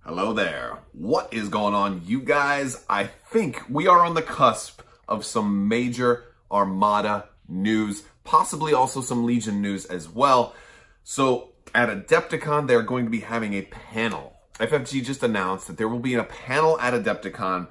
Hello there. What is going on, you guys? I think we are on the cusp of some major Armada news, possibly also some Legion news as well. So at Adepitcon, they're going to be having a panel. FFG just announced that there will be a panel at Adepitcon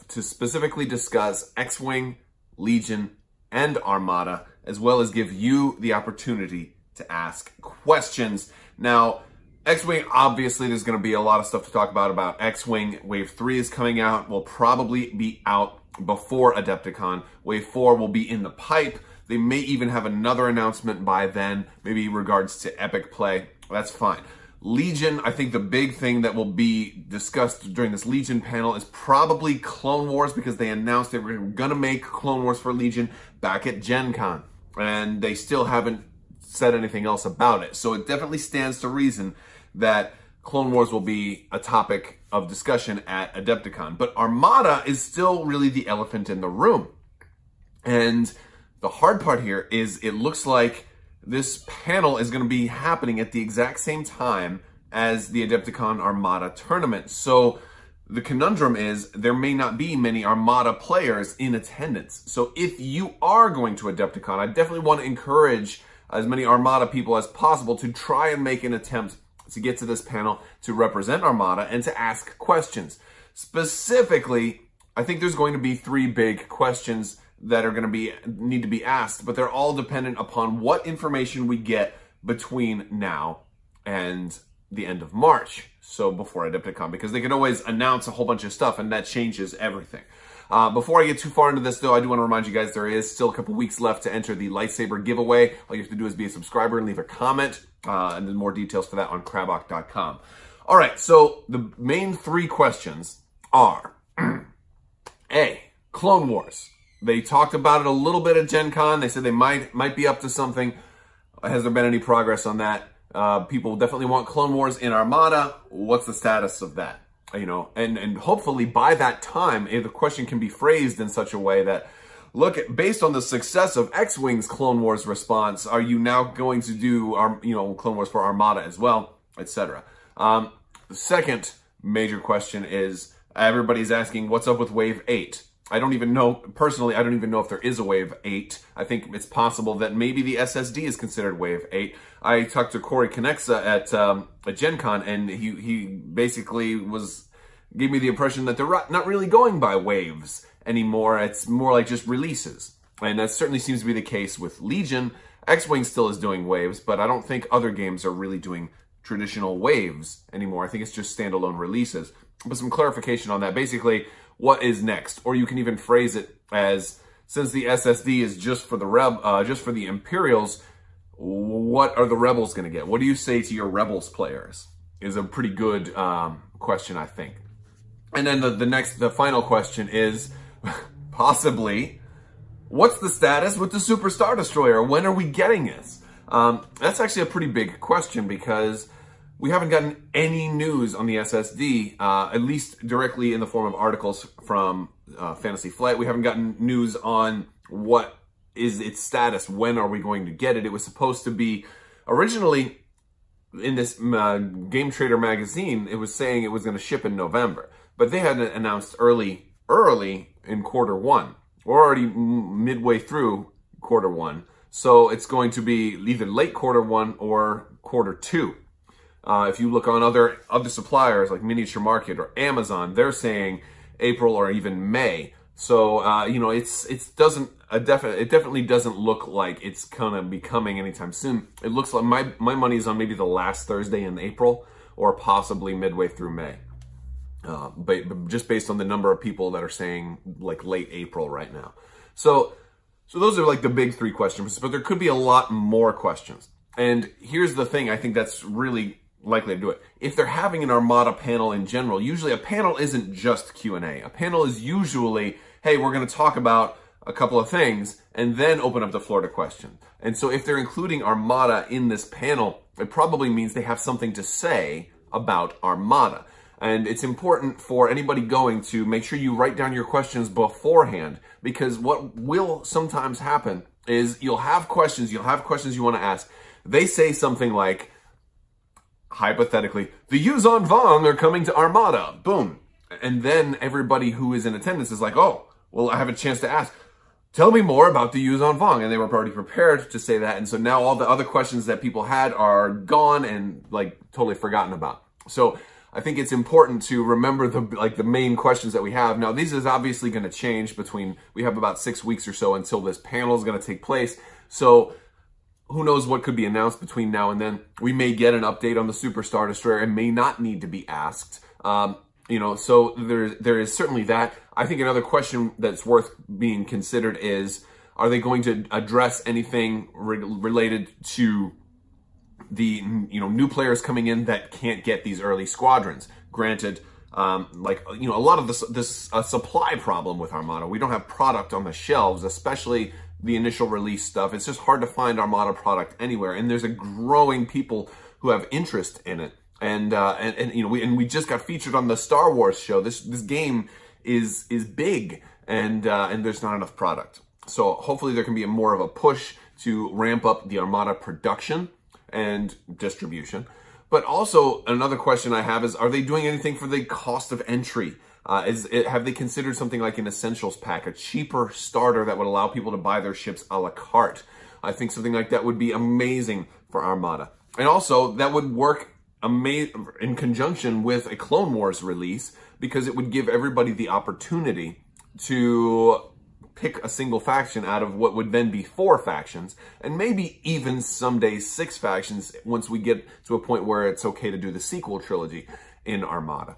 to specifically discuss X-Wing, Legion, and Armada, as well as give you the opportunity to ask questions. Now, X-Wing, obviously, there's going to be a lot of stuff to talk about X-Wing. Wave 3 is coming out, will probably be out before Adepticon. Wave 4 will be in the pipe. They may even have another announcement by then, maybe in regards to Epic Play. That's fine. Legion, I think the big thing that will be discussed during this Legion panel is probably Clone Wars, because they announced they were going to make Clone Wars for Legion back at Gen Con, and they still haven't said anything else about it. So it definitely stands to reason that Clone Wars will be a topic of discussion at Adepticon. But Armada is still really the elephant in the room. And the hard part here is it looks like this panel is going to be happening at the exact same time as the Adepticon Armada tournament. So the conundrum is there may not be many Armada players in attendance. So if you are going to Adepticon, I definitely want to encourage as many Armada people as possible to try and make an attempt to get to this panel to represent Armada and to ask questions. Specifically, I think there's going to be 3 big questions that are going to need to be asked, but they're all dependent upon what information we get between now and the end of March. So before Adepticon, because they can always announce a whole bunch of stuff and that changes everything. Before I get too far into this, though, I do want to remind you guys there is still a couple weeks left to enter the lightsaber giveaway. All you have to do is be a subscriber and leave a comment, and then more details for that on Crabbok.com. All right, so the main 3 questions are, A, Clone Wars. They talked about it a little bit at Gen Con. They said they might be up to something. Has there been any progress on that? People definitely want Clone Wars in Armada. What's the status of that? You know, and hopefully by that time, the question can be phrased in such a way that, look, based on the success of X-Wing's Clone Wars response, are you now going to do, Clone Wars for Armada as well, etc. The second major question is, everybody's asking, what's up with Wave 8? I don't even know, personally, I don't even know if there is a Wave 8. I think it's possible that maybe the SSD is considered Wave 8. I talked to Corey Connexa at Gen Con, and he basically gave me the impression that they're not really going by waves anymore. It's more like just releases. And that certainly seems to be the case with Legion. X-Wing still is doing waves, but I don't think other games are really doing traditional waves anymore. I think it's just standalone releases. But some clarification on that. Basically, what is next? Or you can even phrase it as, since the SSD is just for the Imperials, what are the Rebels going to get? What do you say to your Rebels players? Is a pretty good question, I think. And then the final question is, possibly, what's the status with the Super Star Destroyer? When are we getting this? That's actually a pretty big question, because we haven't gotten any news on the SSD, at least directly in the form of articles from Fantasy Flight. We haven't gotten news on what is its status. When are we going to get it? It was supposed to be, originally, in this Game Trader magazine, it was saying it was going to ship in November. But they had announced early in Q1. We're already midway through Q1. So it's going to be either late Q1 or Q2. If you look on other suppliers like Miniature Market or Amazon, they're saying April or even May. So, it definitely doesn't look like it's gonna be coming anytime soon. It looks like my money is on maybe the last Thursday in April or possibly midway through May. But just based on the number of people that are saying like late April right now. So those are like the big 3 questions, but there could be a lot more questions. And here's the thing, I think that's really likely to do it. If they're having an Armada panel in general, usually a panel isn't just Q&A. A panel is usually, hey, we're going to talk about a couple of things and then open up the floor to questions. And so if they're including Armada in this panel, it probably means they have something to say about Armada. And it's important for anybody going to make sure you write down your questions beforehand, because what will sometimes happen is you'll have questions you want to ask. They say something like, hypothetically, the Yuzon Vong are coming to Armada. Boom. And then everybody who is in attendance is like, oh, well, I have a chance to ask, tell me more about the Yuzon Vong. And they were already prepared to say that. And so now all the other questions that people had are gone and like totally forgotten about. So I think it's important to remember the main questions that we have. Now, these is obviously going to change we have about 6 weeks or so until this panel is going to take place. So who knows what could be announced between now and then. We may get an update on the Super Star Destroyer and may not need to be asked. You know, so there is certainly that. I think another question that's worth being considered is, are they going to address anything related to the, you know, new players coming in that can't get these early squadrons? Granted, like, you know, a lot of this supply problem with Armada. We don't have product on the shelves, especially the initial release stuff. It's just hard to find Armada product anywhere. And there's a growing people who have interest in it. And you know, we just got featured on the Star Wars show. This game is big, and there's not enough product. So hopefully there can be more of a push to ramp up the Armada production and distribution. But also another question I have is, are they doing anything for the cost of entry? Have they considered something like an Essentials pack, a cheaper starter that would allow people to buy their ships a la carte? I think something like that would be amazing for Armada. And also that would work in conjunction with a Clone Wars release, because it would give everybody the opportunity to pick a single faction out of what would then be 4 factions, and maybe even someday 6 factions once we get to a point where it's okay to do the sequel trilogy in Armada.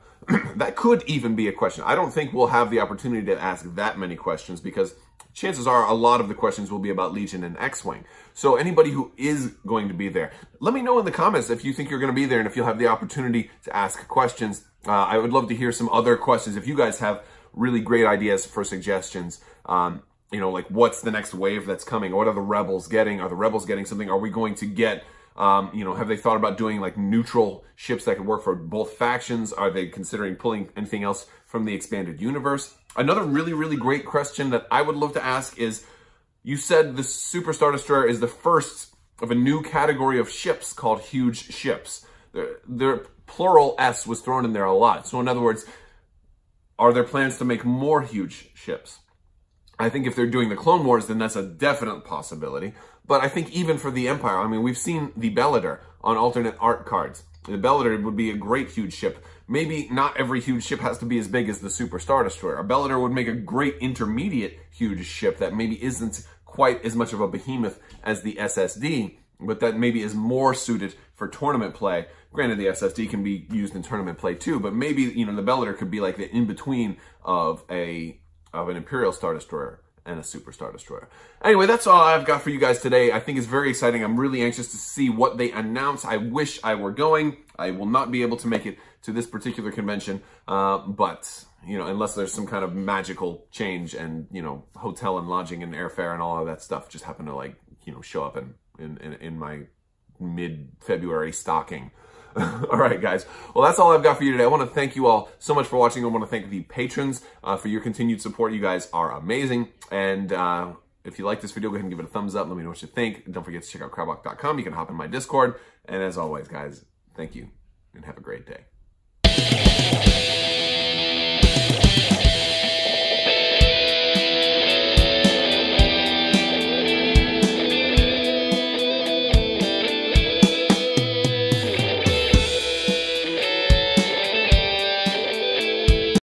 That could even be a question. I don't think we'll have the opportunity to ask that many questions, because chances are a lot of the questions will be about Legion and X-Wing. So anybody who is going to be there, let me know in the comments if you think you're going to be there and if you'll have the opportunity to ask questions. I would love to hear some other questions. If you guys have really great ideas for suggestions, you know, like what's the next wave that's coming? What are the Rebels getting? Are the Rebels getting something? Are we going to get, you know, have they thought about doing like neutral ships that could work for both factions? Are they considering pulling anything else from the expanded universe? Another really, really great question that I would love to ask is, you said the Super Star Destroyer is the first of a new category of ships called huge ships. Their plural S was thrown in there a lot. So in other words, are there plans to make more huge ships? I think if they're doing the Clone Wars, then that's a definite possibility. But I think even for the Empire, I mean, we've seen the Bellator on alternate art cards. The Bellator would be a great huge ship. Maybe not every huge ship has to be as big as the Super Star Destroyer. A Bellator would make a great intermediate huge ship that maybe isn't quite as much of a behemoth as the SSD, but that maybe is more suited for tournament play. Granted, the SSD can be used in tournament play too, but maybe, you know, the Bellator could be like the in-between of an Imperial Star Destroyer and a Super Star Destroyer. Anyway, that's all I've got for you guys today. I think it's very exciting. I'm really anxious to see what they announce. I wish I were going. I will not be able to make it to this particular convention, but, you know, unless there's some kind of magical change and, you know, hotel and lodging and airfare and all of that stuff just happen to, like, you know, show up in my mid-February stocking. All right, guys. Well, that's all I've got for you today. I want to thank you all so much for watching. I want to thank the patrons for your continued support. You guys are amazing. And if you like this video, go ahead and give it a thumbs up. Let me know what you think. Don't forget to check out Crabbok.com. You can hop in my Discord. And as always, guys, thank you and have a great day.